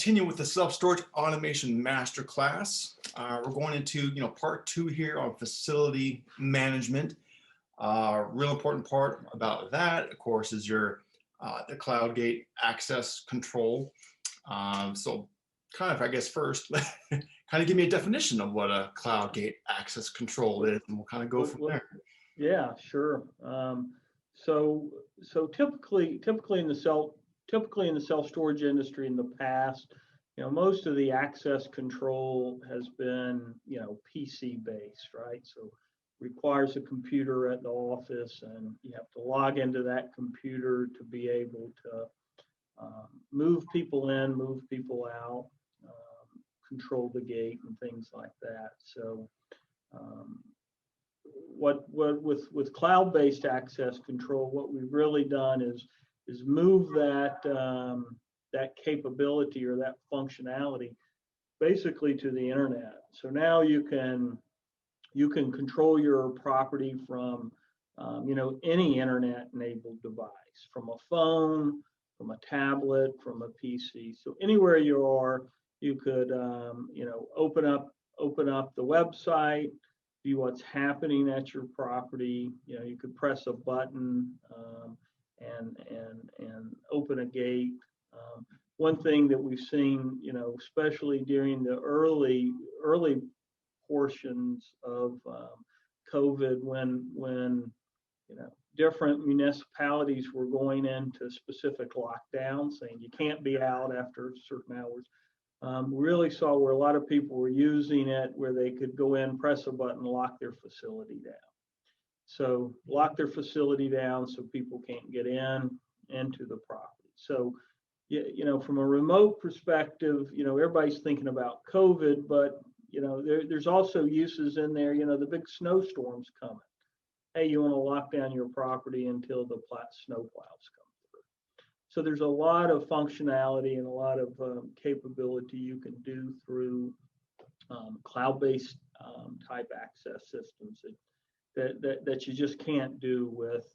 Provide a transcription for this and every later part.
continue with the self-storage automation masterclass. We're going into, part 2 here on facility management. Real important part about that, of course, is your the cloud gate access control. So kind of, I guess, first, kind of give me a definition of what a cloud gate access control is, and we'll kind of go from there. Yeah, sure. So typically in the self-storage industry in the past, most of the access control has been, PC based, right? So requires a computer at the office, and you have to log into that computer to be able to move people in, move people out, control the gate and things like that. So what with cloud-based access control, what we've really done is move that that capability or that functionality basically to the internet. So now you can control your property from any internet-enabled device, from a phone, from a tablet, from a PC. So anywhere you are, you could open up the website, view what's happening at your property. You could press a button and open a gate. One thing that we've seen, especially during the early portions of COVID, when different municipalities were going into specific lockdowns, saying you can't be out after certain hours. We really saw where a lot of people were using it, where they could go in, press a button, lock their facility down. So lock their facility down so people can't get into the property. So, from a remote perspective, everybody's thinking about COVID, but there's also uses in there. The big snowstorms coming. Hey, you want to lock down your property until the snow plows come through. So there's a lot of functionality and a lot of capability you can do through cloud-based type access systems that you just can't do with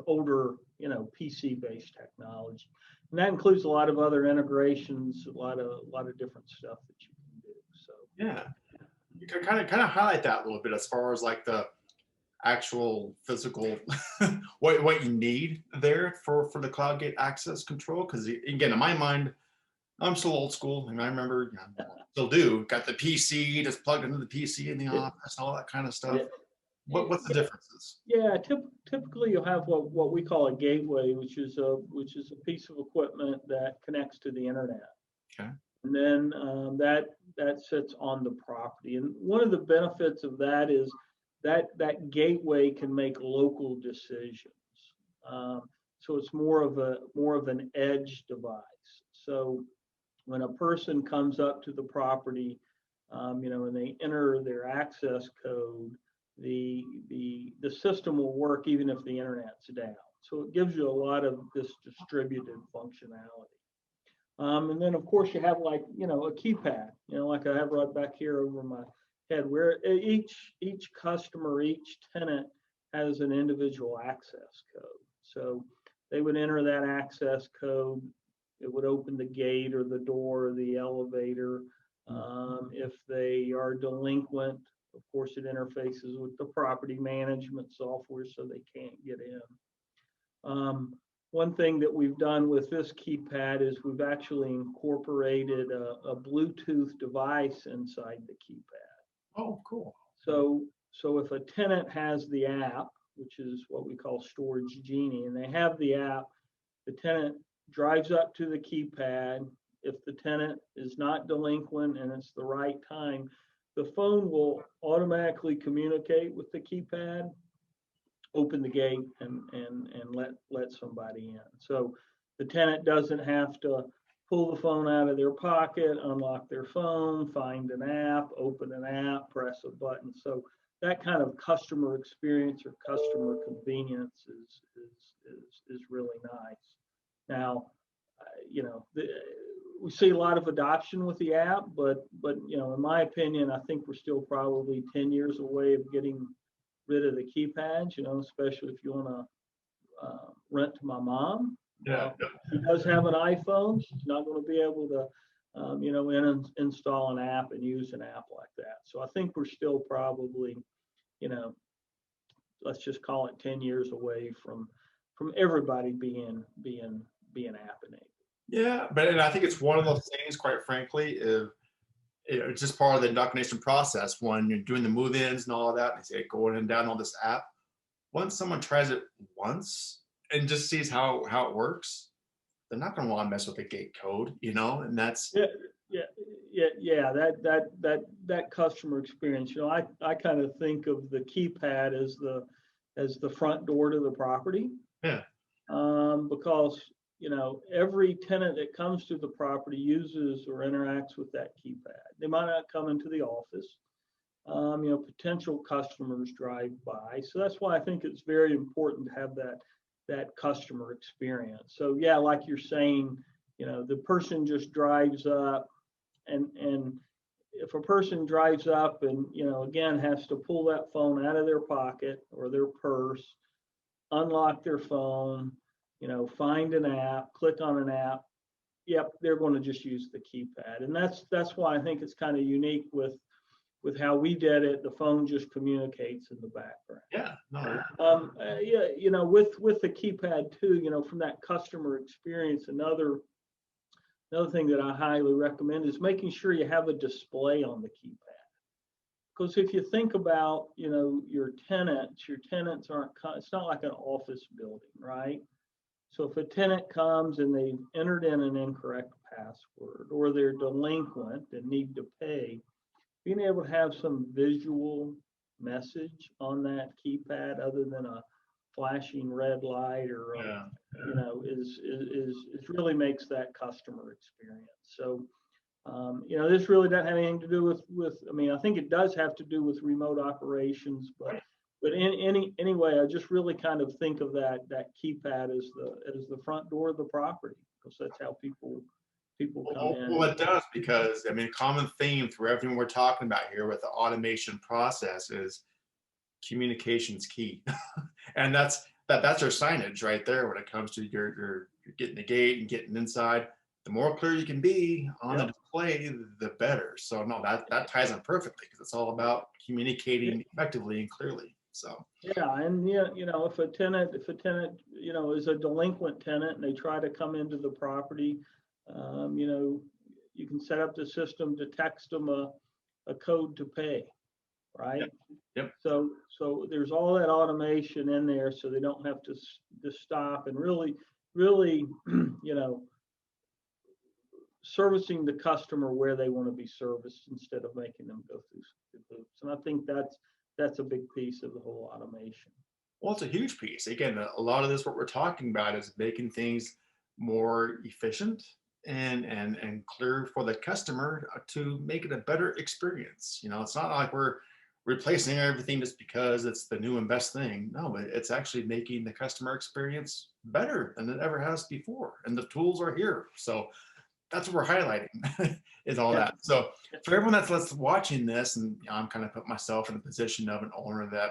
older, PC-based technology. And that includes a lot of other integrations, a lot of different stuff that you can do. So yeah, you can kind of highlight that a little bit as far as like the actual physical what you need there for the cloud gate access control. Because again, in my mind, I'm still old school, and I remember, still do, got the PC just plugged into the PC in the office, all that kind of stuff. What's the differences? Yeah, typically you'll have what we call a gateway, which is a piece of equipment that connects to the internet. Okay. And then that sits on the property. And one of the benefits of that is that gateway can make local decisions. So it's more of an edge device. So when a person comes up to the property, and they enter their access code, the system will work even if the internet's down. So it gives you a lot of this distributed functionality. And then of course you have a keypad, like I have right back here over my head, where each customer, each tenant has an individual access code. So they would enter that access code. It would open the gate or the door or the elevator. If they are delinquent, of course, it interfaces with the property management software so they can't get in. One thing that we've done with this keypad is we've actually incorporated a Bluetooth device inside the keypad. Oh, cool. So if a tenant has the app, which is what we call Storage Genie, and they have the app, the tenant drives up to the keypad. If the tenant is not delinquent and it's the right time, the phone will automatically communicate with the keypad, open the gate, and let somebody in. So the tenant doesn't have to pull the phone out of their pocket, unlock their phone, find an app, open an app, press a button. So that kind of customer experience or customer convenience is really nice. Now, we see a lot of adoption with the app, but in my opinion, I think we're still probably 10 years away of getting rid of the keypads. Especially if you want to rent to my mom, Yeah. He does have an iPhone. He's not going to be able to, install an app and use an app like that. So I think we're still probably, you know, let's just call it 10 years away from everybody being app enabled. Yeah, but and I think it's one of those things, quite frankly, if it's just part of the indoctrination process when you're doing the move-ins and all of that, and they say go in and download this app. Once someone tries it once and just sees how it works, they're not going to want to mess with the gate code, and that's Yeah, yeah. That customer experience. I kind of think of the keypad as the front door to the property. yeah, Because every tenant that comes to the property uses or interacts with that keypad. They might not come into the office. Potential customers drive by. So that's why I think it's very important to have that customer experience. So yeah, like you're saying, the person just drives up, and if a person drives up and again has to pull that phone out of their pocket or their purse, unlock their phone, find an app, click on an app, yep, they're going to just use the keypad. And that's why I think it's kind of unique with how we did it. The phone just communicates in the background. yeah, no, Yeah, with the keypad too, from that customer experience, another thing that I highly recommend is making sure you have a display on the keypad. Because if you think about, your tenants aren't, it's not like an office building, right? So if a tenant comes and they've entered in an incorrect password, or they're delinquent and need to pay, being able to have some visual message on that keypad other than a flashing red light or yeah, is really makes that customer experience. So this really doesn't have anything to do with. I mean, I think it does have to do with remote operations, but anyway, I just really kind of think of that keypad as the front door of the property, because that's how people come in. Well, it does, because I mean, a common theme through everything we're talking about here with the automation process is communication's key, and that's our signage right there when it comes to you're getting the gate and getting inside. The more clear you can be on the display, the better. So no, that ties in perfectly, because it's all about communicating effectively and clearly. So yeah, and if a tenant is a delinquent tenant and they try to come into the property, you can set up the system to text them a code to pay, right? Yep. So there's all that automation in there, so they don't have to stop and really, servicing the customer where they want to be serviced instead of making them go through hoops. And I think that's a big piece of the whole automation. Well, it's a huge piece. Again, a lot of this, what we're talking about, is making things more efficient and clear for the customer to make it a better experience. It's not like we're replacing everything just because it's the new and best thing. No, it's actually making the customer experience better than it ever has before. And the tools are here. So that's what we're highlighting is all that. So for everyone that's watching this, and I'm kind of put myself in the position of an owner that,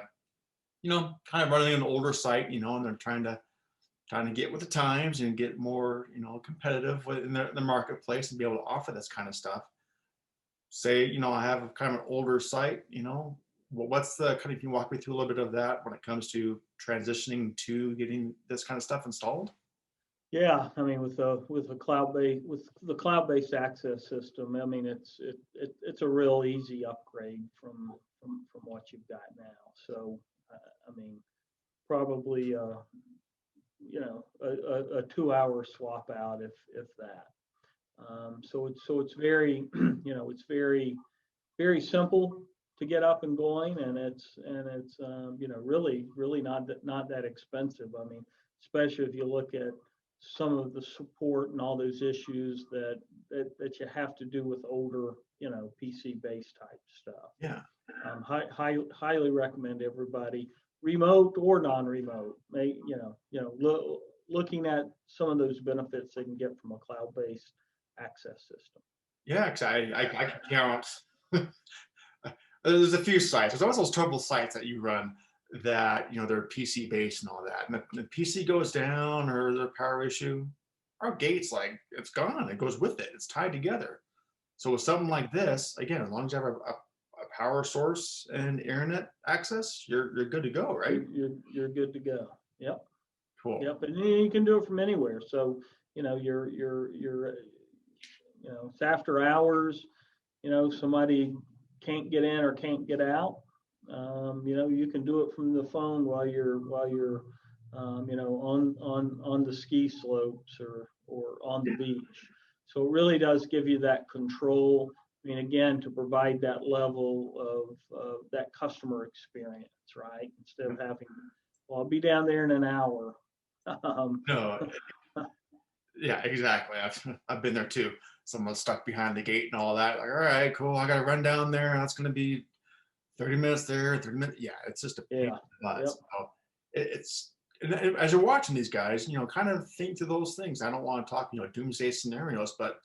kind of running an older site, and they're trying to get with the times and get more, competitive in the marketplace and be able to offer this kind of stuff. Say, I have kind of an older site, what's the kind of, can you walk me through a little bit of that when it comes to transitioning to getting this kind of stuff installed? Yeah, I mean, with the cloud-based access system, I mean, it's a real easy upgrade from what you've got now. So, I mean, probably a 2-hour swap out if that. So it's very it's very simple to get up and going, and it's really not that expensive. I mean, especially if you look at some of the support and all those issues that you have to do with older, PC-based type stuff. Yeah. Highly recommend everybody, remote or non-remote, looking at some of those benefits they can get from a cloud-based access system. Yeah, because I can count. There's a few sites. There's always those trouble sites that you run that, they're PC based and all that. And the PC goes down or there's a power issue, our gate's like, it's gone. It goes with it. It's tied together. So with something like this, again, as long as you have a power source and internet access, you're good to go, right? You're good to go. Yep. Cool. Yep. And you can do it from anywhere. So, you're it's after hours, somebody can't get in or can't get out. You can do it from the phone while you're on the ski slopes or on the beach. So it really does give you that control. I mean, again, to provide that level of that customer experience, right? Instead of having, well, I'll be down there in an hour. No, yeah, exactly. I've been there too. Someone's stuck behind the gate and all that. Like, all right, cool. I got to run down there, and that's going to be 30 minutes there, 30 minutes. Yeah, it's just a pain in the butt. Yep. So it's and as you're watching these guys, kind of think through those things. I don't want to talk, doomsday scenarios, but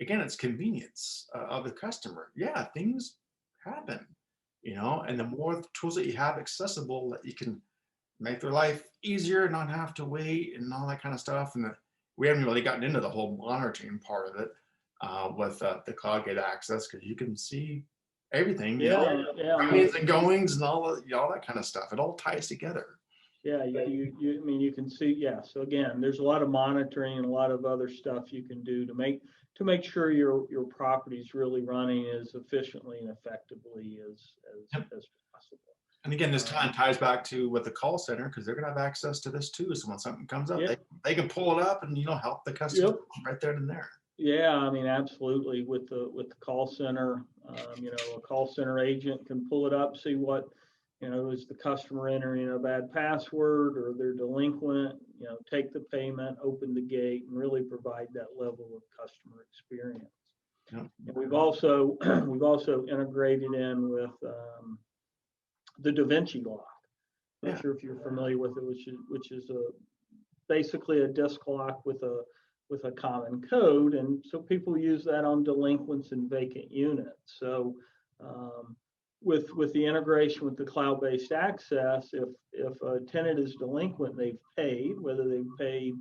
again, it's convenience of the customer. Yeah, things happen, and the more tools that you have accessible that you can make their life easier, not have to wait and all that kind of stuff. And we haven't really gotten into the whole monitoring part of it with the cloud gate access, because you can see everything, comings and goings and all that kind of stuff. It all ties together. Yeah, you can see, so again, there's a lot of monitoring and a lot of other stuff you can do to make sure your property is really running as efficiently and effectively as possible. And again, this kind of ties back to with the call center, because they're going to have access to this too. So when something comes up, they can pull it up and help the customer right there and there. Yeah, I mean, absolutely. With the call center, a call center agent can pull it up, see what, is the customer entering a bad password or they're delinquent, take the payment, open the gate, and really provide that level of customer experience. Yep. And we've also integrated in with the Da Vinci lock. I'm not sure if you're familiar with it, which is basically a disk lock with a common code, and so people use that on delinquents and vacant units. So with the integration with the cloud-based access, if a tenant is delinquent, they've paid, whether they've paid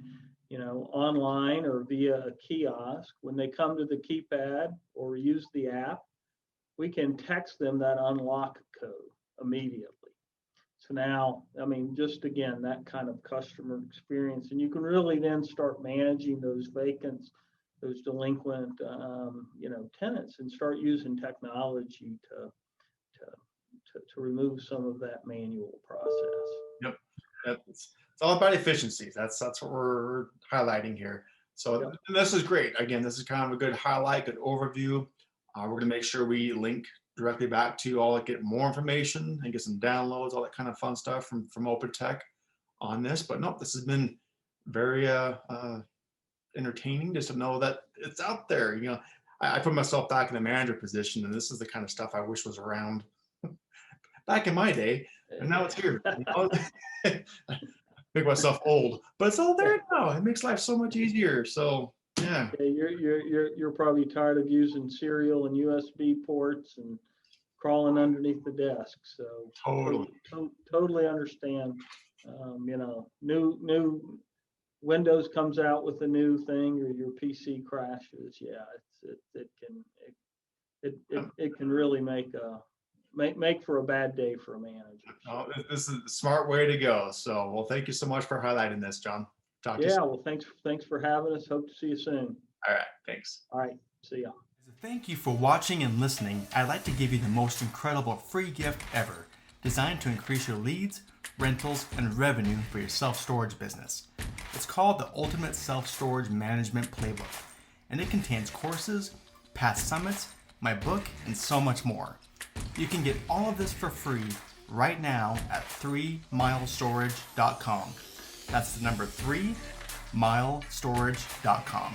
online or via a kiosk, when they come to the keypad or use the app, we can text them that unlock code immediately. So now, I mean, just again, that kind of customer experience, and you can really then start managing those vacants, those delinquent, tenants, and start using technology to remove some of that manual process. Yep, it's all about efficiencies. That's what we're highlighting here. So this is great. Again, this is kind of a good highlight, good overview. We're going to make sure we link directly back to all, get more information and get some downloads, all that kind of fun stuff from OpenTech on this. But nope, this has been very entertaining just to know that it's out there. I put myself back in the manager position, and this is the kind of stuff I wish was around back in my day, and now it's here. Make myself old, but it's all there now. It makes life so much easier. So yeah. You're probably tired of using serial and USB ports and crawling underneath the desk. So totally understand. New Windows comes out with a new thing, or your PC crashes. Yeah, it can really make for a bad day for a manager. Oh, this is a smart way to go. So, well, thank you so much for highlighting this, John. Talk to you soon. Well, thanks for having us. Hope to see you soon. All right, thanks. All right, see ya. As a thank you for watching and listening, I'd like to give you the most incredible free gift ever, designed to increase your leads, rentals, and revenue for your self-storage business. It's called the Ultimate Self-Storage Management Playbook, and it contains courses, past summits, my book, and so much more. You can get all of this for free right now at 3milestorage.com. That's the number 3milestorage.com.